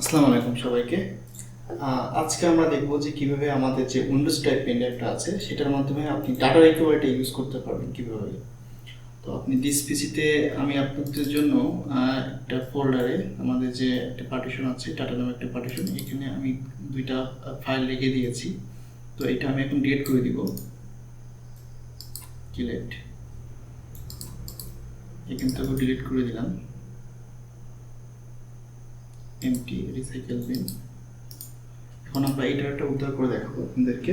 আসসালামু আলাইকুম সবাইকে। আজকে আমরা দেখব যে কিভাবে আমাদের যে উইন্ডোজ টাইপ পেন ড্রাইভটা আছে সেটার মাধ্যমে আপনি ডাটা রিকভারিটা ইউজ করতে পারবেন কিভাবে। তো আপনি দিস পিসিতে আমি আপনাদের জন্য একটা ফোল্ডারে আমাদের যে একটা পার্টিশন আছে, ডাটা নামে একটা পার্টিশন, এখানে আমি দুইটা ফাইল রেখে দিয়েছি। তো এটা আমি এখন ডিলিট করে দিব। ডিলিট, এখান থেকে ডিলিট করে দিলাম। Empty recycle bin. এখন আমরা এই ডাটাটা উদ্ধার করে দেখাবো আপনাদেরকে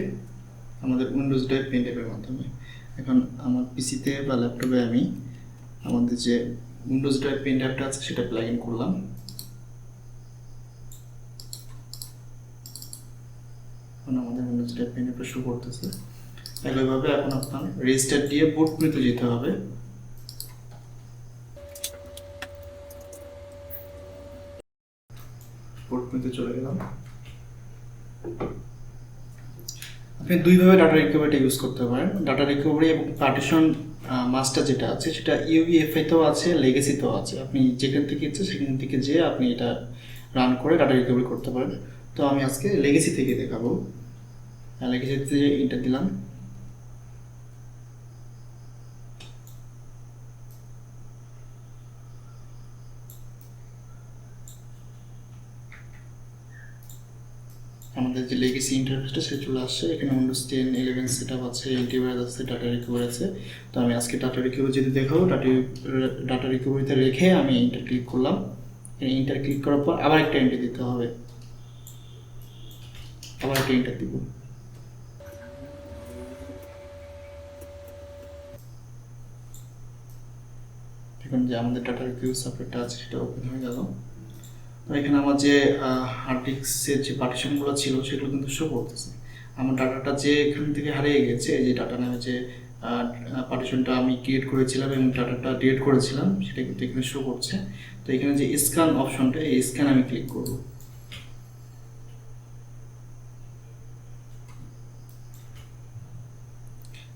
আমাদের উইন্ডোজ ড্রাইভ পেন ড্রাইভের মাধ্যমে। এখন আমার পিসিতে বা ল্যাপটপে আমি আমাদের যে উইন্ডোজ ড্রাইভ পেন ড্রাইভটা আছে সেটা প্লাগ ইন করলাম। এখন আমাদের উইন্ডোজ ড্রাইভ পেন ড্রাইভটা শো করতেছে। একইভাবে এখন আপনার রেজিস্টার দিয়ে বুট মেনুতে যেতে হবে। বুট মেনুতে চলে গেলাম। আপনি দুইভাবে ডাটা রিকভারিটা ইউজ করতে পারেন। ডাটা রিকভারি এবং পার্টিশন মাস্টার যেটা আছে সেটা ইউইএফআইতেও আছে, লেগেসিতেও আছে। আপনি যেখান থেকে ইচ্ছে সেখান থেকে যেয়ে আপনি এটা রান করে ডাটা রিকভারি করতে পারেন। তো আমি আজকে লেগেসি থেকে দেখাবো। লেগেসিতে ইন্টার দিলাম। আমাদের যে লেগেসি ইন্টারফেসটা সে চলে আসছে। এখানে উইন্ডোজ 10, 11 সেট আপ আছে, অ্যান্টিভাইরাস আছে, ডাটা রিকভারি আছে। তো আমি আজকে ডাটা রিকভারি যদি দেখাবো, ডাটা রিকভারিতে রেখে আমি ইন্টার ক্লিক করলাম। ইন্টার ক্লিক করার পর আবার একটা এন্ট্রি দিতে হবে, আবার একটা এন্টার দিব। এখন যে আমাদের ডাটা রিকভারি সফটওয়্যারটা আছে সেটা ওপেন হয়ে গেল। তো এখানে আমার যে হার্ড ডিস্কের যে পার্টিশনগুলো ছিল সেগুলো কিন্তু শো করতেছে। আমার ডাটাটা যে এখান থেকে হারিয়ে গেছে, এই যে ডাটা নামে যে পার্টিশনটা আমি ক্রিয়েট করেছিলাম এবং ডাটাটা ডিলিট করেছিলাম সেটা কিন্তু এখানে শো করছে। তো এখানে যে স্ক্যান অপশনটা, এই স্ক্যান আমি ক্লিক করব।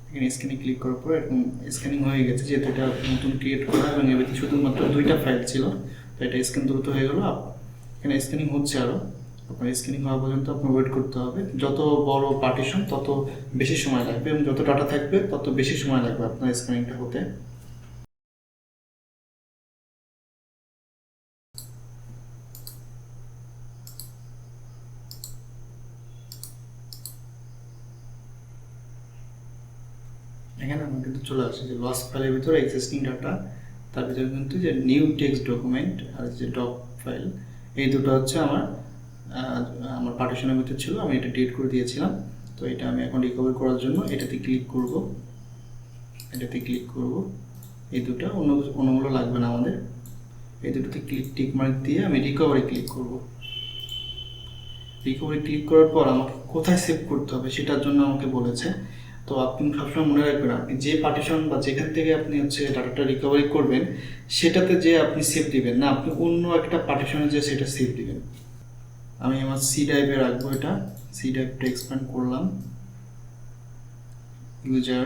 এখানে স্ক্যানে ক্লিক করার পর এরকম স্ক্যানিং হয়ে গেছে, যেহেতু এটা নতুন ক্রিয়েট করা এবং এবার শুধুমাত্র দুইটা ফাইল ছিল। তো এটা স্ক্যান দ্রুত হয়ে গেল। এখানে স্ক্যানিং হচ্ছে আরও। আপনার স্ক্যানিং হওয়া পর্যন্ত আপনার ওয়েট করতে হবে। যত বড় পার্টিশন তত বেশি সময় লাগবে এবং যত ডাটা থাকবে তত বেশি সময় লাগবে আপনার স্ক্যানিংটা হতে। এখানে আমার কিন্তু চলে আসে যে লস ফাইলের ভিতরে এক্সিস্টিং ডাটা, তার ভিতরে কিন্তু যে নিউ টেক্সট ডকুমেন্ট আর যে ডক ফাইল, এই দুটো হচ্ছে আমার আমার পার্টিশনের ভিতরে ছিল। আমি এটা ডিলিট করে দিয়েছিলাম। তো এটা আমি এখন রিকভার করার জন্য এটাতে ক্লিক করব। এটাতে ক্লিক করব। এই দুটো অন্যগুলো লাগবে না আমাদের। এই দুটোতে টিক মার্ক দিয়ে আমি রিকভারি ক্লিক করব। রিকভারি ক্লিক করার পর আমাকে কোথায় সেভ করতে হবে সেটার জন্য আমাকে বলেছে। তো আপনি সবসময় মনে রাখবেন, আপনি যে পার্টিশন বা যেখান থেকে আপনি হচ্ছে ডাটাটা রিকভারি করবেন সেটাতে যে আপনি সেভ দিবেন না, আপনি অন্য একটা পার্টিশনে যে সেটা সেভ দিবেন। আমি আমার সি ড্রাইভে রাখবো এটা। সি ড্রাইভটা এক্সপ্যান্ড করলাম। ইউজার,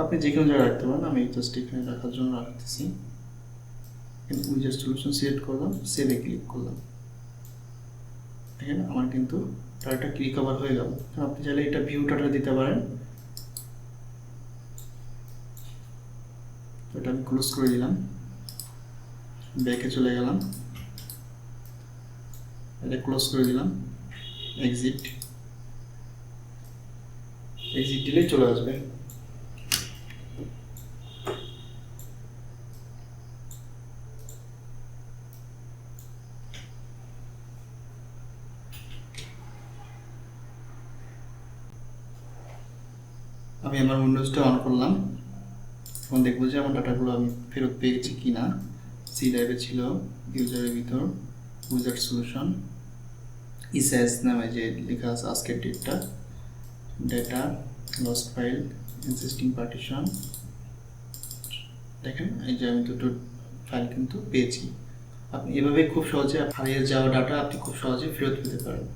আপনি যে কোনো জায়গায় রাখতে পারেন, আমি জাস্ট এখানে রাখার জন্য রাখতেছি। ইউজার সলিউশন সিলেক্ট করলাম, সেভে ক্লিক করলাম। এখানে আমার কিন্তু ডাটা রিকভার হয়ে গেল। আপনি চাইলে এটা ভিউ ডাটা দিতে পারেন। এটা আমি ক্লোজ করে দিলাম, ব্যাকে চলে গেলাম, এটা ক্লোজ করে দিলাম, এক্সিট। এক্সিট দিলেই চলে আসবে। আমি আমার উইন্ডোজটা অন করলাম। এখন দেখবো যে আমার ডাটাগুলো আমি ফেরত পেয়েছি কি না। সি ড্রাইভে ছিল, ইউজারের ভিতর, ইউজার সলিউশন, ইসাইজ নামে যে লেখা আছে আজকের ডেটটা, data, lost file, existing partition. দেখেন এই যে আমি দুটো ফাইল কিন্তু পেয়েছি। আপনি এভাবে খুব সহজে হারিয়ে যাওয়া ডাটা আপনি খুব সহজে ফেরত পেতে পারেন।